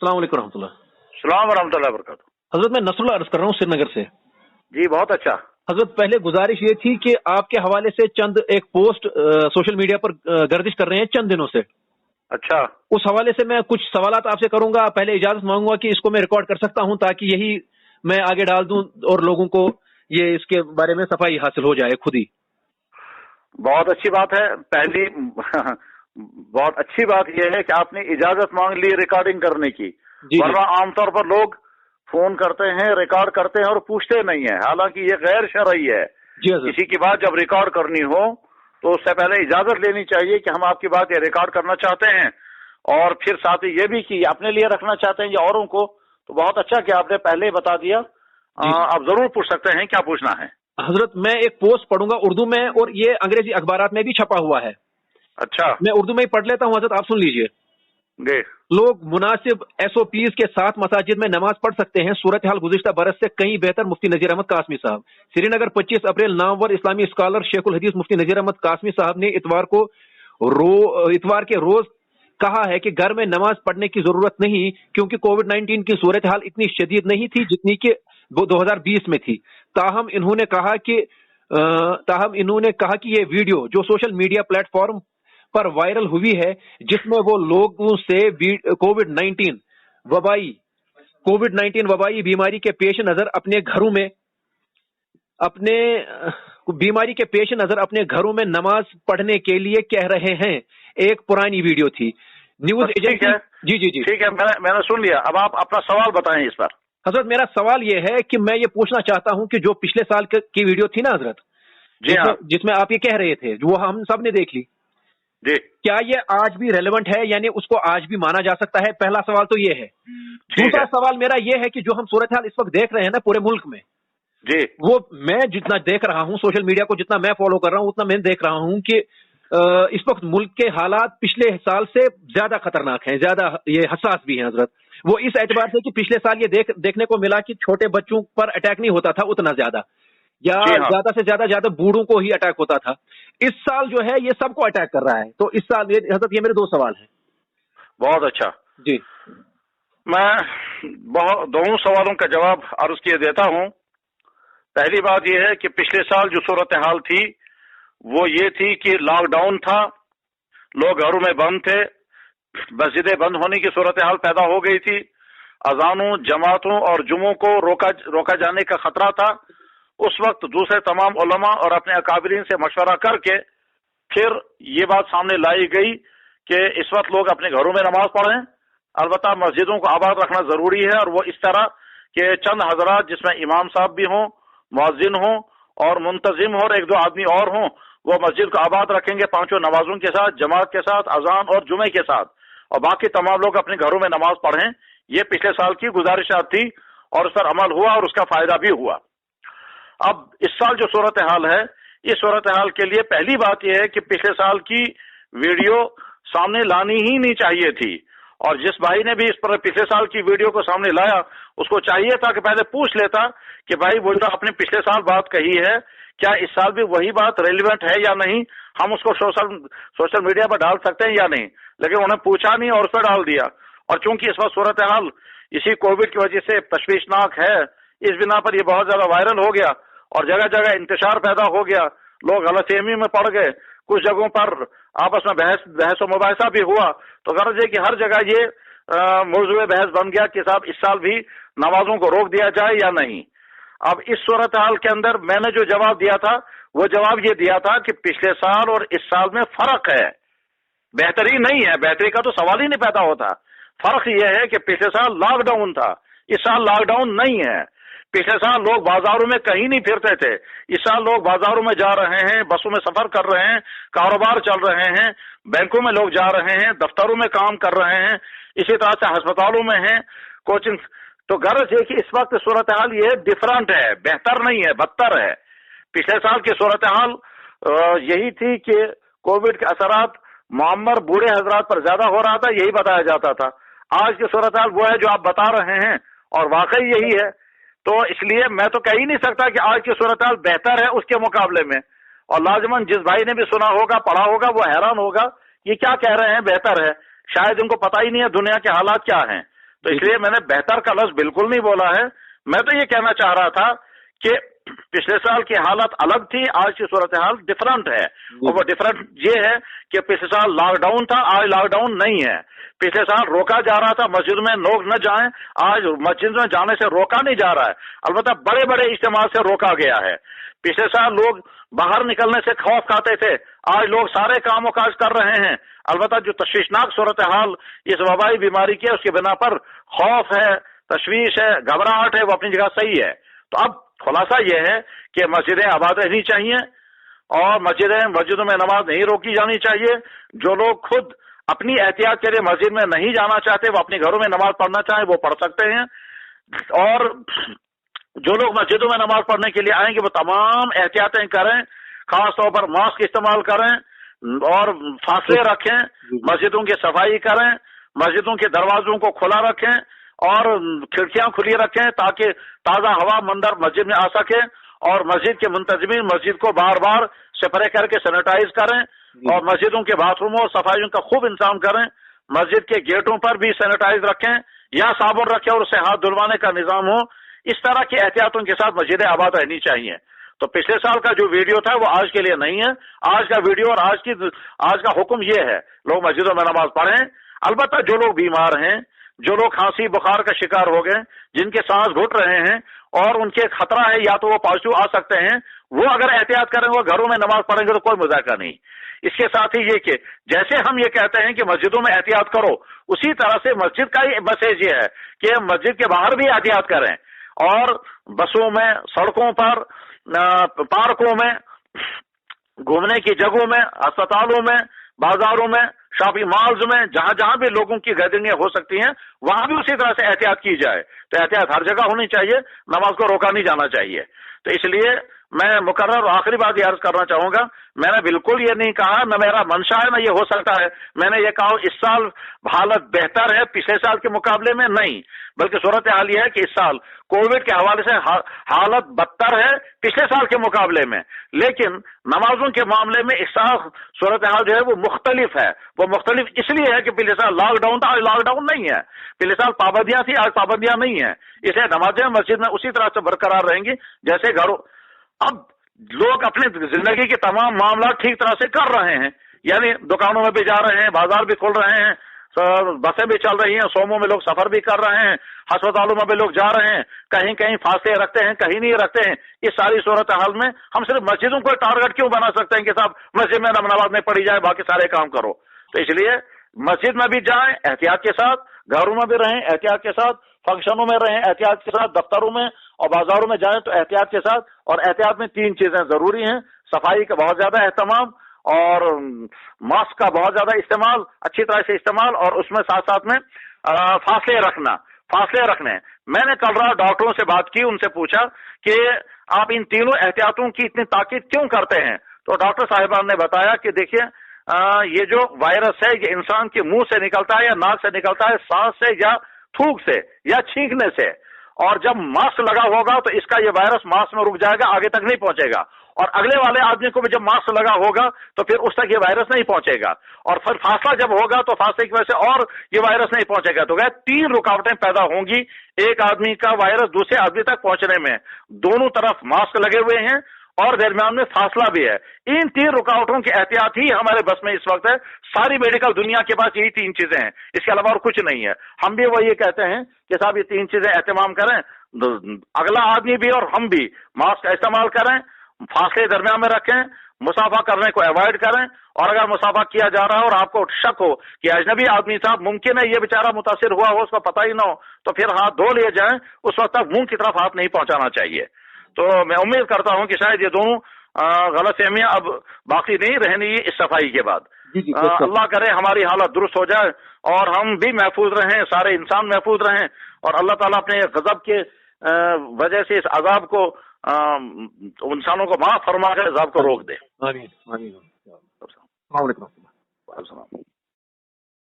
अस्सलाम वालेकुम रहमतुल्लाह। सलाम वरहमतुल्लाह वबरकातुहू। हजरत मैं नसरुल्लाह अर्ज कर रहा हूँ श्रीनगर से। जी बहुत अच्छा। हजरत पहले गुजारिश ये थी कि आपके हवाले से चंद एक पोस्ट सोशल मीडिया पर गर्दिश कर रहे हैं चंद दिनों से। अच्छा, उस हवाले से मैं कुछ सवालात आपसे करूंगा। पहले इजाजत मांगूंगा कि इसको मैं रिकॉर्ड कर सकता हूं ताकि यही मैं आगे डाल दूं और लोगों को ये इसके बारे में सफाई हासिल हो जाए खुद ही। बहुत अच्छी बात है। पहली बहुत अच्छी बात यह है कि आपने इजाजत मांग ली रिकॉर्डिंग करने की, वरना आमतौर पर लोग फोन करते हैं, रिकॉर्ड करते हैं और पूछते नहीं है। हालांकि ये गैर शरई है। किसी की बात जब रिकॉर्ड करनी हो तो उससे पहले इजाजत लेनी चाहिए कि हम आपकी बात ये रिकॉर्ड करना चाहते हैं, और फिर साथ ही ये भी कि अपने लिए रखना चाहते हैं या औरों को। तो बहुत अच्छा कि आपने पहले ही बता दिया। आप जरूर पूछ सकते हैं, क्या पूछना है। हजरत मैं एक पोस्ट पढ़ूंगा उर्दू में और ये अंग्रेजी अखबारात में भी छपा हुआ है। अच्छा, मैं उर्दू में ही पढ़ लेता हूँ हजरत, आप सुन लीजिए। लोग मुनासिब SOPs के साथ मसाजिद में नमाज पढ़ सकते हैं। सूरत हाल गुज़िश्ता बरस से कई बेहतर। मुफ्ती नजीर अहमद कासमी साहब, श्रीनगर 25 अप्रैल। नामवर इस्लामी स्कॉलर शेखुल हदीस मुफ्ती नजीर अहमद कासमी साहब ने इतवार के रोज कहा है कि घर में नमाज पढ़ने की जरूरत नहीं, क्योंकि कोविड-19 की सूरत हाल इतनी शदीद नहीं थी जितनी कि 2020 में थी। ताहम इन्होंने कहा कि ये वीडियो जो सोशल मीडिया प्लेटफॉर्म पर वायरल हुई है, जिसमें वो लोगों से कोविड-19 वबाई बीमारी के पेश नजर अपने घरों में नमाज पढ़ने के लिए कह रहे हैं, एक पुरानी वीडियो थी। न्यूज एजेंसी जी ठीक है, मैंने सुन लिया। अब आप अपना सवाल बताएं इस पर। हजरत मेरा सवाल यह है कि मैं ये पूछना चाहता हूं कि जो पिछले साल की वीडियो थी ना हजरत, जिसमें आप ये कह रहे थे, जो हम सब ने देख ली जी, क्या ये आज भी रेलेवेंट है, यानी उसको आज भी माना जा सकता है? पहला सवाल तो ये है। दूसरा सवाल मेरा ये है कि जो हम सूरत हाल इस वक्त देख रहे हैं ना पूरे मुल्क में जी, वो मैं जितना देख रहा हूं, सोशल मीडिया को जितना मैं फॉलो कर रहा हूं, उतना मैं देख रहा हूं कि इस वक्त मुल्क के हालात पिछले साल से ज्यादा खतरनाक हैं, ज्यादा ये हसास भी हैं हजरत। वो इस एतबार से कि पिछले साल ये देखने को मिला कि छोटे बच्चों पर अटैक नहीं होता था उतना ज्यादा, या ज्यादा से ज्यादा बूढ़ों को ही अटैक होता था। इस साल जो है ये सबको अटैक कर रहा है। तो इस साल हजरत ये मेरे दो सवाल हैं। बहुत अच्छा जी, मैं दोनों सवालों का जवाब अर्ज किए देता हूं। पहली बात यह है कि पिछले साल जो सूरत हाल थी वो ये थी कि लॉकडाउन था, लोग घरों में बंद थे, मस्जिदें बंद होने की सूरत हाल पैदा हो गई थी, अजानों, जमातों और जुमों को रोका जाने का खतरा था। उस वक्त दूसरे तमाम उलमा और अपने अकाबरीन से मशवरा करके फिर ये बात सामने लाई गई कि इस वक्त लोग अपने घरों में नमाज पढ़ें, अलबत्ता मस्जिदों को आबाद रखना जरूरी है, और वो इस तरह के चंद हजरात जिसमें इमाम साहब भी हों, मुअज्जिन हों और मुंतजिम हो और एक दो आदमी और हों, वो मस्जिद को आबाद रखेंगे पांचों नमाजों के साथ, जमात के साथ, अजान और जुमे के साथ, और बाकी तमाम लोग अपने घरों में नमाज पढ़ें। ये पिछले साल की गुजारिशात थी और उस पर अमल हुआ और उसका फायदा भी हुआ। अब इस साल जो सूरत हाल है, इस सूरत हाल के लिए पहली बात यह है कि पिछले साल की वीडियो सामने लानी ही नहीं चाहिए थी, और जिस भाई ने भी इस पर पिछले साल की वीडियो को सामने लाया उसको चाहिए था कि पहले पूछ लेता कि भाई वो जो आपने पिछले साल बात कही है, क्या इस साल भी वही बात रेलिवेंट है या नहीं, हम उसको सोशल मीडिया पर डाल सकते हैं या नहीं। लेकिन उन्होंने पूछा नहीं और उस पर डाल दिया। और चूंकि इस वक्त सूरत हाल इसी कोविड की वजह से तशवीशनाक है, इस बिना पर यह बहुत ज्यादा वायरल हो गया और जगह जगह इंतशार पैदा हो गया, लोग गलतफहमी में पड़ गए, कुछ जगहों पर आपस में बहस और मुबाहिसा भी हुआ। तो गर्ज है कि हर जगह ये मौजूद बहस बन गया कि साहब इस साल भी नमाजों को रोक दिया जाए या नहीं। अब इस सूरत हाल के अंदर मैंने जो जवाब दिया था वो जवाब ये दिया था कि पिछले साल और इस साल में फर्क है, बेहतरी नहीं है, बेहतरी का तो सवाल ही नहीं पैदा होता। फर्क यह है कि पिछले साल लॉकडाउन था, इस साल लॉकडाउन नहीं है। पिछले साल लोग बाजारों में कहीं नहीं फिरते थे, इस साल लोग बाजारों में जा रहे हैं, बसों में सफर कर रहे हैं, कारोबार चल रहे हैं, बैंकों में लोग जा रहे हैं, दफ्तरों में काम कर रहे हैं, इसी तरह से अस्पतालों में हैं, कोचिंग। तो गर्ज है कि इस वक्त सूरत हाल ये डिफरेंट है, बेहतर नहीं है, बदतर है। पिछले साल की सूरत हाल यही थी कि कोविड के असरात मुअम्मर बूढ़े हजरात पर ज्यादा हो रहा था, यही बताया जाता था। आज की सूरत हाल वो है जो आप बता रहे हैं और वाकई यही है। तो इसलिए मैं तो कह ही नहीं सकता कि आज की सूरत हाल बेहतर है उसके मुकाबले में। और लाजमन जिस भाई ने भी सुना होगा, पढ़ा होगा, वो हैरान होगा ये क्या कह रहे हैं बेहतर है। शायद उनको पता ही नहीं है दुनिया के हालात क्या हैं। تو اس لیے میں نے بہتر کا لفظ بالکل نہیں بولا ہے. میں تو یہ کہنا چاہ رہا تھا کہ پچھلے سال کی حالت الگ تھی، آج کی صورتحال ڈفرنٹ ہے. اور وہ ڈفرنٹ یہ ہے کہ پچھلے سال لاک ڈاؤن تھا، آج لاک ڈاؤن نہیں ہے. پچھلے سال روکا جا رہا تھا مسجد میں لوگ نہ جائیں، آج مسجد میں جانے سے روکا نہیں جا رہا ہے. البتہ بڑے بڑے اجتماع سے روکا گیا ہے. پچھلے سال لوگ باہر نکلنے سے خوف کھاتے تھے، آج لوگ سارے کام و کاج کر رہے ہیں. البتہ جو تشویشناک صورتحال اس وبائی بیماری کی ہے، اس کی بنا پر خوف ہے، تشویش ہے، گھبراہٹ ہے، وہ اپنی جگہ صحیح ہے. تو اب خلاصہ یہ ہے کہ مسجدیں آباد رہنی چاہیے اور مسجدوں میں نماز نہیں روکی جانی چاہیے. جو لوگ خود اپنی احتیاط کے لیے مسجد میں نہیں جانا چاہتے، وہ اپنے گھروں میں نماز پڑھنا چاہیں وہ پڑھ سکتے ہیں. اور جو لوگ مسجدوں میں نماز پڑھنے کے لیے آئیں گے وہ تمام احتیاطیں کریں، خاص طور پر ماسک استعمال کریں اور فاصلے رکھیں، مسجدوں کی صفائی کریں، مسجدوں کے دروازوں کو کھلا رکھیں اور کھڑکیاں کھلی رکھیں تاکہ تازہ ہوا مندر مسجد میں آ سکے. اور مسجد کے منتظمین مسجد کو بار بار اسپرے کر کے سینیٹائز کریں اور مسجدوں کے باتھ روموں اور صفائیوں کا خوب انتظام کریں. مسجد کے گیٹوں پر بھی سینیٹائز رکھیں یا صابن رکھیں اور اسے ہاتھ دھلوانے کا نظام ہو. اس طرح کی احتیاطوں کے ساتھ مسجدیں آباد رہنی چاہیے. تو پچھلے سال کا جو ویڈیو تھا وہ آج کے لیے نہیں ہے. آج کا ویڈیو اور آج کا حکم یہ ہے لوگ مسجدوں میں نماز پڑھیں. البتہ جو لوگ بیمار ہیں، جو لوگ کھانسی بخار کا شکار ہو گئے، جن کے سانس گھٹ رہے ہیں اور ان کے خطرہ ہے یا تو وہ پازیٹو آ سکتے ہیں، وہ اگر احتیاط کریں گے گھروں میں نماز پڑھیں گے تو کوئی مذاکرہ نہیں. اس کے ساتھ ہی یہ کہ جیسے ہم یہ کہتے ہیں کہ مسجدوں میں احتیاط کرو، اسی طرح سے مسجد کا ہی میسج یہ ہے کہ مسجد کے باہر بھی احتیاط کریں اور بسوں میں، سڑکوں پر، پارکوں میں، گھومنے کی جگہوں میں، اسپتالوں میں، بازاروں میں، شاپنگ مالز میں، جہاں جہاں بھی لوگوں کی گیدرنگیں ہو سکتی ہیں وہاں بھی اسی طرح سے احتیاط کی جائے. تو احتیاط ہر جگہ ہونی چاہیے، نماز کو روکا نہیں جانا چاہیے. تو اس لیے میں مقرر اور آخری بات یہ عرض کرنا چاہوں گا، میں نے بالکل یہ نہیں کہا، نہ میرا منشا ہے نہ یہ ہو سکتا ہے. میں نے یہ کہا اس سال حالت بہتر ہے پچھلے سال کے مقابلے میں، نہیں، بلکہ صورتحال یہ ہے کہ اس سال کووڈ کے حوالے سے حالت بدتر ہے پچھلے سال کے مقابلے میں. لیکن نمازوں کے معاملے میں اس سال صورتحال جو ہے وہ مختلف ہے. وہ مختلف اس لیے ہے کہ پچھلے سال لاک ڈاؤن تھا، آج لاک ڈاؤن نہیں ہے. پچھلے سال پابندیاں تھیں، آج پابندیاں نہیں ہیں. اس لیے نمازیں مسجد میں اسی طرح سے برقرار رہیں گی جیسے گھروں. اب لوگ اپنے زندگی کے تمام معاملات ٹھیک طرح سے کر رہے ہیں، یعنی دکانوں میں بھی جا رہے ہیں، بازار بھی کھل رہے ہیں، بسیں بھی چل رہی ہیں، سوموں میں لوگ سفر بھی کر رہے ہیں، ہسپتالوں میں بھی لوگ جا رہے ہیں، کہیں کہیں فاصلے رکھتے ہیں، کہیں نہیں رکھتے ہیں. اس ساری صورتحال میں ہم صرف مسجدوں کو ٹارگٹ کیوں بنا سکتے ہیں کہ صاحب مسجد میں نماز نہیں پڑھی جائے باقی سارے کام کرو. تو اس لیے مسجد میں بھی جائیں احتیاط کے ساتھ، گھروں میں بھی رہیں احتیاط کے ساتھ، فنکشنوں میں رہیں احتیاط کے ساتھ، دفتروں میں اور بازاروں میں جائیں تو احتیاط کے ساتھ. اور احتیاط میں 3 چیزیں ضروری ہیں: صفائی کا بہت زیادہ اہتمام اور ماسک کا بہت زیادہ استعمال، اچھی طرح سے استعمال، اور اس میں ساتھ ساتھ میں فاصلے رکھنے. میں نے کل رات ڈاکٹروں سے بات کی، ان سے پوچھا کہ آپ ان تینوں احتیاطوں کی اتنی تاکید کیوں کرتے ہیں؟ تو ڈاکٹر صاحبان نے بتایا کہ دیکھیے یہ جو وائرس ہے یہ انسان کے منہ سے نکلتا ہے یا ناک سے نکلتا ہے، سانس سے یا تھوک سے یا چھینکنے سے. اور جب ماسک لگا ہوگا تو اس کا یہ وائرس ماسک میں رک جائے گا، آگے تک نہیں پہنچے گا. اور اگلے والے آدمی کو بھی جب ماسک لگا ہوگا تو پھر اس تک یہ وائرس نہیں پہنچے گا. اور پھر فاصلہ جب ہوگا تو فاصلے کی وجہ سے اور یہ وائرس نہیں پہنچے گا. تو 3 رکاوٹیں پیدا ہوں گی ایک آدمی کا وائرس دوسرے آدمی تک پہنچنے میں. دونوں طرف ماسک لگے ہوئے ہیں اور درمیان میں فاصلہ بھی ہے. ان 3 رکاوٹوں کی احتیاط ہی ہمارے بس میں اس وقت ہے. ساری میڈیکل دنیا کے پاس یہی 3 چیزیں ہیں، اس کے علاوہ اور کچھ نہیں ہے. ہم بھی وہ یہ کہتے ہیں کہ صاحب یہ 3 چیزیں اہتمام کریں، اگلا آدمی بھی اور ہم بھی ماسک کا استعمال کریں، فاصلے درمیان میں رکھیں، مسافہ کرنے کو اوائڈ کریں. اور اگر مسافہ کیا جا رہا ہے اور آپ کو شک ہو کہ اجنبی آدمی صاحب ممکن ہے یہ بیچارہ متاثر ہوا ہو، اس کو پتہ ہی نہ ہو، تو پھر ہاتھ دھو لیے جائیں. اس وقت تک منہ کی طرف ہاتھ نہیں پہنچانا چاہیے. تو میں امید کرتا ہوں کہ شاید یہ دونوں غلط فہمیاں اب باقی نہیں رہنی اس صفائی کے بعد. اللہ کرے ہماری حالت درست ہو جائے اور ہم بھی محفوظ رہیں، سارے انسان محفوظ رہیں، اور اللہ تعالیٰ اپنے غضب کے وجہ سے اس عذاب کو انسانوں کو معاف فرما کر عذاب کو روک دے. آمین. السلام علیکم.